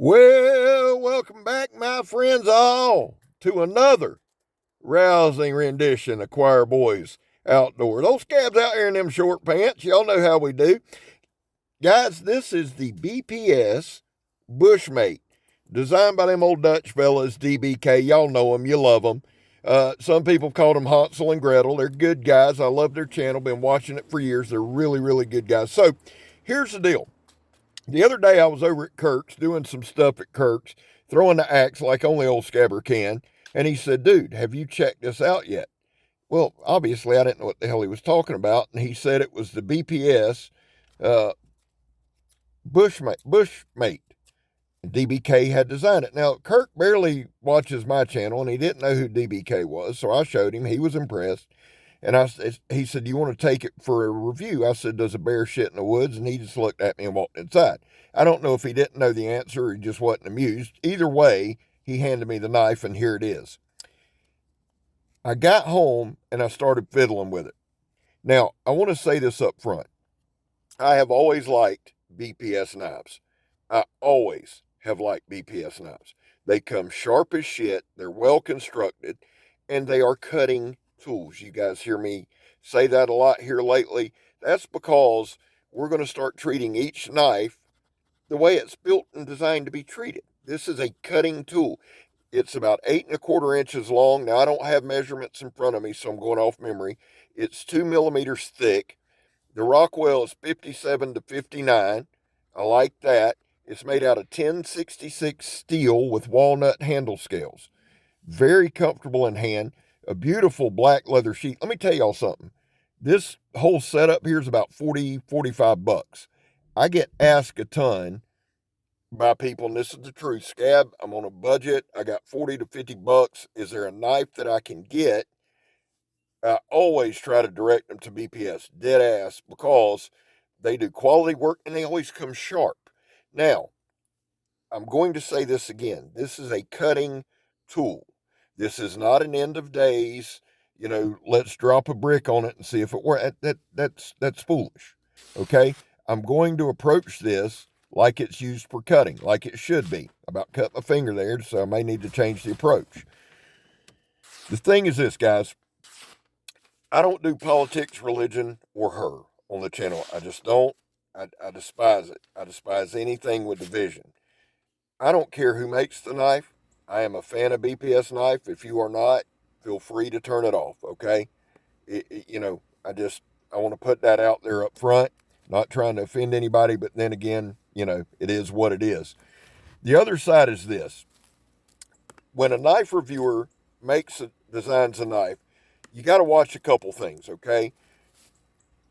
Well, welcome back, my friends all, to another rousing rendition of Choir Boys Outdoor. Those scabs out here in them short pants, y'all know how we do. Guys, this is the BPS Bushmate, designed by them old Dutch fellas, DBK. Y'all know them, you love them. Some people call them Hansel and Gretel. They're good guys. I love their channel. Been watching it for years. They're really, really good guys. So here's the deal. The other day I was over at Kirk's doing some stuff at Kirk's, throwing the axe like only old Scabber can. And he said, dude, have you checked this out yet? Well, obviously I didn't know what the hell he was talking about. And he said it was the BPS Bushmate. DBK had designed it. Now, Kirk barely watches my channel, and he didn't know who DBK was. So I showed him. He was impressed. And he said, do you want to take it for a review? I said, does a bear shit in the woods? And he just looked at me and walked inside. I don't know if he didn't know the answer or he just wasn't amused. Either way, he handed me the knife, and here it is. I got home, and I started fiddling with it. Now, I want to say this up front. I have always liked BPS knives. I always have liked BPS knives. They come sharp as shit. They're well constructed, and they are cutting tools. You guys hear me say that a lot here lately. That's because we're going to start treating each knife the way it's built and designed to be treated. This is a cutting tool. It's about 8¼ inches long. Now, I don't have measurements in front of me, so I'm going off memory. It's 2 millimeters thick. The Rockwell is 57 to 59. I like that. It's made out of 1066 steel with walnut handle scales. Very comfortable in hand. A beautiful black leather sheath. Let me tell y'all something. This whole setup here is about $45. I get asked a ton by people, and this is the truth. Scab, I'm on a budget. I got $40 to $50. Is there a knife that I can get? I always try to direct them to BPS, dead ass, because they do quality work and they always come sharp. Now, I'm going to say this again. This is a cutting tool. This is not an end of days, let's drop a brick on it and see if it works. That's foolish. Okay? I'm going to approach this like it's used for cutting, like it should be. I about cut my finger there, so I may need to change the approach. The thing is this, guys. I don't do politics, religion, or her on the channel. I just don't. I despise it. I despise anything with division. I don't care who makes the knife. I am a fan of BPS knife. If you are not, feel free to turn it off, okay? I want to put that out there up front. Not trying to offend anybody, but then again, it is what it is. The other side is this. When a knife reviewer designs a knife, you got to watch a couple things, okay?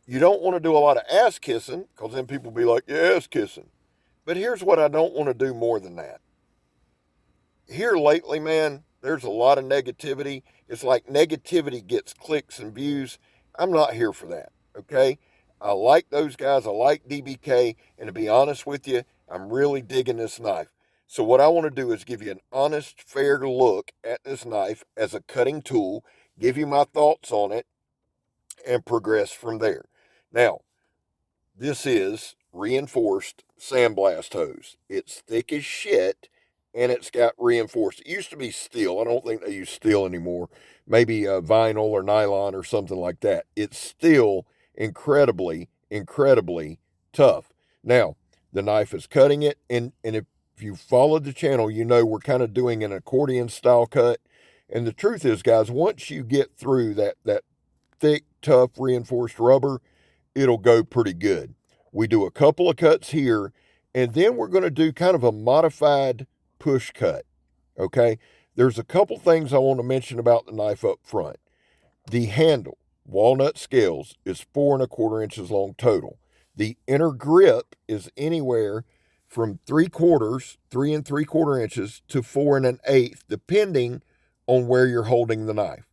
You don't want to do a lot of ass kissing, because then people be like, yeah, ass kissing. But here's what I don't want to do more than that. Here lately, man, there's a lot of negativity. It's like negativity gets clicks and views. I'm not here for that, okay? I like those guys. I like DBK. And to be honest with you, I'm really digging this knife. So what I want to do is give you an honest, fair look at this knife as a cutting tool, give you my thoughts on it, and progress from there. Now, this is reinforced sandblast hose. It's thick as shit, and it's got reinforced. It used to be steel. I don't think they use steel anymore. Maybe vinyl or nylon or something like that. It's still incredibly, incredibly tough. Now, the knife is cutting it, and if you followed the channel, we're kind of doing an accordion style cut. And the truth is, guys, once you get through that thick, tough, reinforced rubber, it'll go pretty good. We do a couple of cuts here, and then we're going to do kind of a modified push cut, okay? There's a couple things I want to mention about the knife up front. The handle, walnut scales, is 4¼ inches long total. The inner grip is anywhere from 3¾ inches, to 4⅛, depending on where you're holding the knife.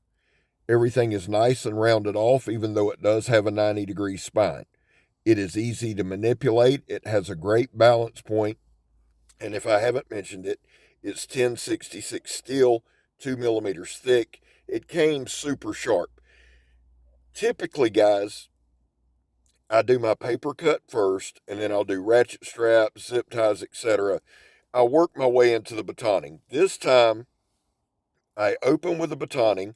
Everything is nice and rounded off, even though it does have a 90-degree spine. It is easy to manipulate. It has a great balance point. And if I haven't mentioned it, it's 1066 steel, 2 millimeters thick. It came super sharp. Typically, guys, I do my paper cut first, and then I'll do ratchet straps, zip ties, etc. I work my way into the batoning. This time, I open with the batoning.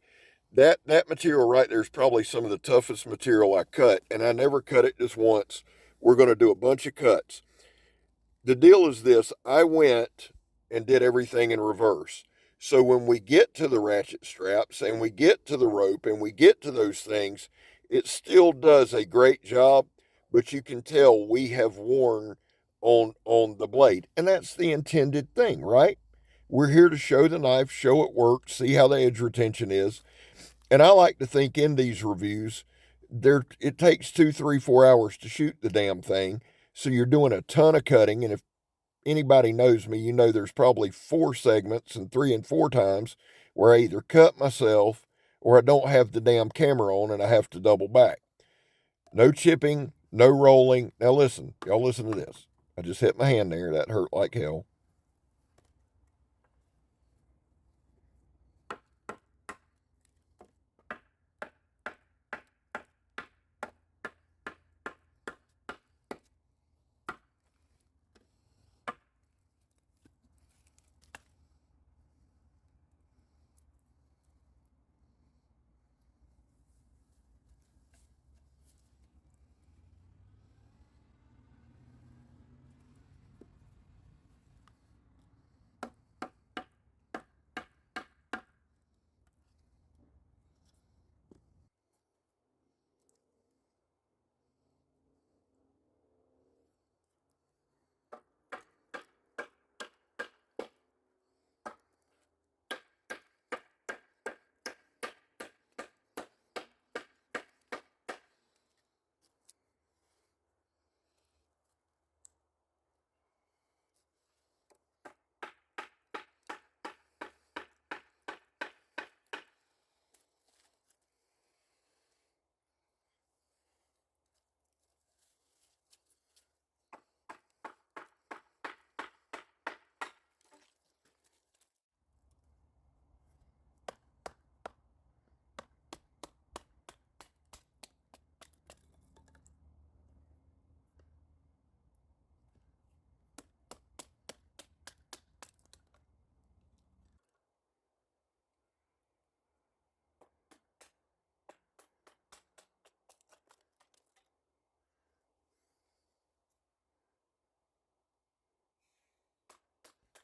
That material right there is probably some of the toughest material I cut, and I never cut it just once. We're going to do a bunch of cuts. The deal is this: I went and did everything in reverse. So when we get to the ratchet straps and we get to the rope and we get to those things, it still does a great job, but you can tell we have worn on the blade. And that's the intended thing, right? We're here to show the knife, show it works, see how the edge retention is. And I like to think in these reviews, it takes 2, 3, 4 hours to shoot the damn thing. So you're doing a ton of cutting. And if anybody knows me, you know there's probably 4 segments and 3 and 4 times where I either cut myself or I don't have the damn camera on and I have to double back. No chipping, no rolling. Now listen, y'all listen to this. I just hit my hand there. That hurt like hell.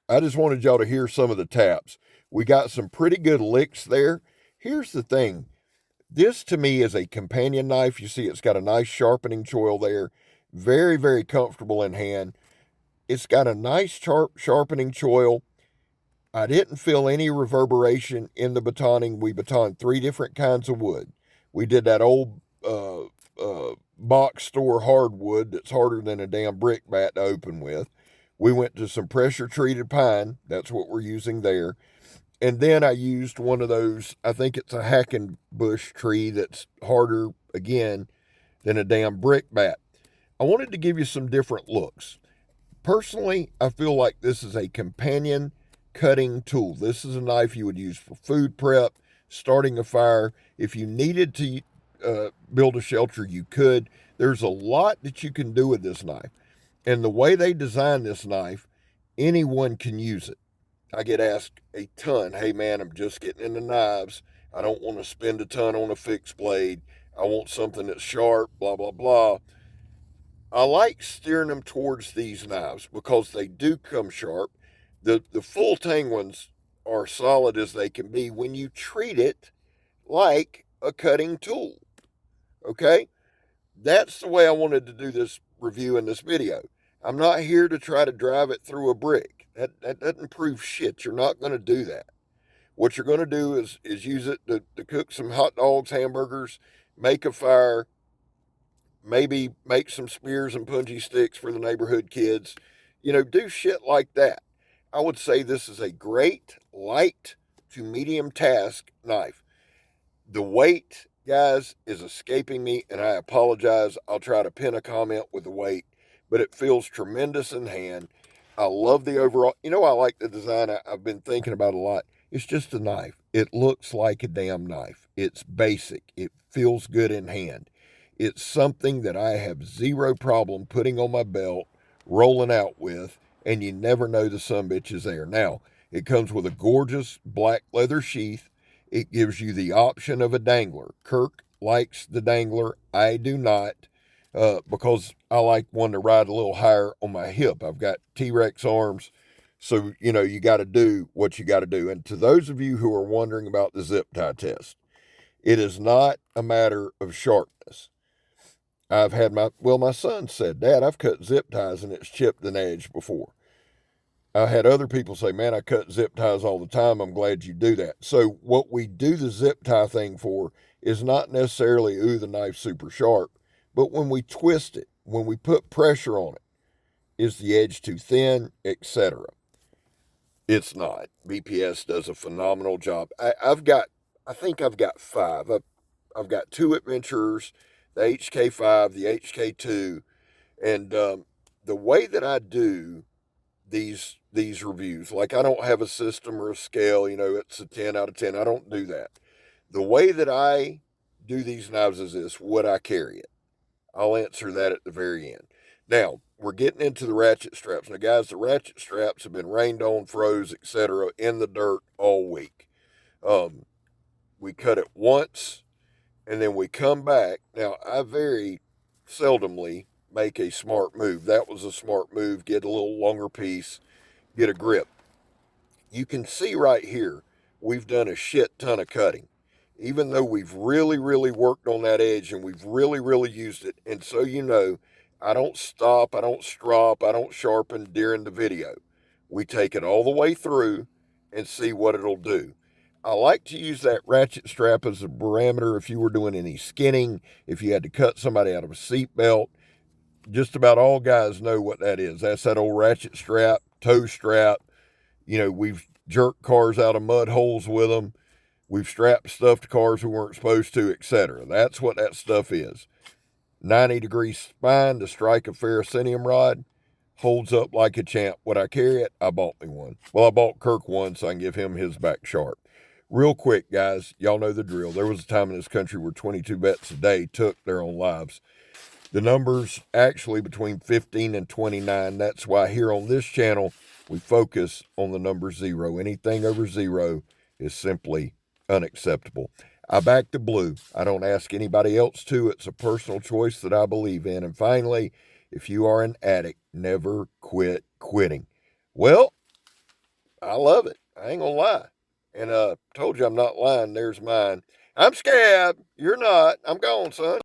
I just wanted y'all to hear some of the taps. We got some pretty good licks there. Here's the thing. This to me is a companion knife. You see, it's got a nice sharpening choil there. Very, very comfortable in hand. It's got a nice sharpening choil. I didn't feel any reverberation in the batoning. We batoned 3 different kinds of wood. We did that old box store hardwood that's harder than a damn brick bat to open with. We went to some pressure treated pine. That's what we're using there. And then I used one of those, I think it's a Hackenbush tree that's harder, again, than a damn brick bat. I wanted to give you some different looks. Personally, I feel like this is a companion cutting tool. This is a knife you would use for food prep, starting a fire. If you needed to build a shelter, you could. There's a lot that you can do with this knife. And the way they design this knife, anyone can use it. I get asked a ton, hey man, I'm just getting into knives. I don't want to spend a ton on a fixed blade. I want something that's sharp, blah, blah, blah. I like steering them towards these knives because they do come sharp. The full tang ones are solid as they can be when you treat it like a cutting tool. Okay? That's the way I wanted to do this review in this video. I'm not here to try to drive it through a brick. That doesn't prove shit. You're not going to do that. What you're going to do is use it to cook some hot dogs, hamburgers, make a fire, maybe make some spears and punji sticks for the neighborhood kids. You know, do shit like that. I would say this is a great light to medium task knife. The weight, guys, is escaping me, and I apologize. I'll try to pin a comment with the weight, but it feels tremendous in hand. I love the overall. You know, I like the design. I've been thinking about a lot. It's just a knife. It looks like a damn knife. It's basic. It feels good in hand. It's something that I have zero problem putting on my belt, rolling out with, and you never know the sumbitch is there. Now, it comes with a gorgeous black leather sheath. It gives you the option of a dangler. Kirk likes the dangler. I do not, because I like one to ride a little higher on my hip. I've got T-Rex arms, so, you got to do what you got to do. And to those of you who are wondering about the zip tie test, it is not a matter of sharpness. I've had my son said, Dad, I've cut zip ties and it's chipped an edge before. I had other people say, man, I cut zip ties all the time. I'm glad you do that. So what we do the zip tie thing for is not necessarily, ooh, the knife's super sharp, but when we twist it, when we put pressure on it, is the edge too thin, etc. It's not. BPS does a phenomenal job. I think I've got 5. I've got 2 adventurers, the HK5, the HK2, and the way that I do these reviews, like I don't have a system or a scale, it's a 10 out of 10. I don't do that. The way that I do these knives is this: would I carry it? I'll answer that at the very end. Now, we're getting into the ratchet straps. Now, guys, the ratchet straps have been rained on, froze, etc., in the dirt all week. We cut it once, and then we come back. Now, I very seldomly make a smart move. That was a smart move. Get a little longer piece, get a grip. You can see right here, we've done a shit ton of cutting. Even though we've really, really worked on that edge and we've really, really used it. And so I don't stop, I don't strop, I don't sharpen during the video. We take it all the way through and see what it'll do. I like to use that ratchet strap as a barometer if you were doing any skinning, if you had to cut somebody out of a seat belt. Just about all guys know what that is. That's that old ratchet strap, toe strap. We've jerked cars out of mud holes with them. We've strapped stuff to cars we weren't supposed to, etc. That's what that stuff is. 90-degree spine to strike a ferrocenium rod. Holds up like a champ. Would I carry it? I bought me one. Well, I bought Kirk one so I can give him his back sharp. Real quick, guys, y'all know the drill. There was a time in this country where 22 vets a day took their own lives. The number's actually between 15 and 29. That's why here on this channel, we focus on the number 0. Anything over 0 is simply unacceptable. I back the blue. I don't ask anybody else to. It's a personal choice that I believe in. And finally, if you are an addict, never quit quitting. Well, I love it. I ain't gonna lie. And told you I'm not lying. There's mine. I'm scared. You're not. I'm gone, son.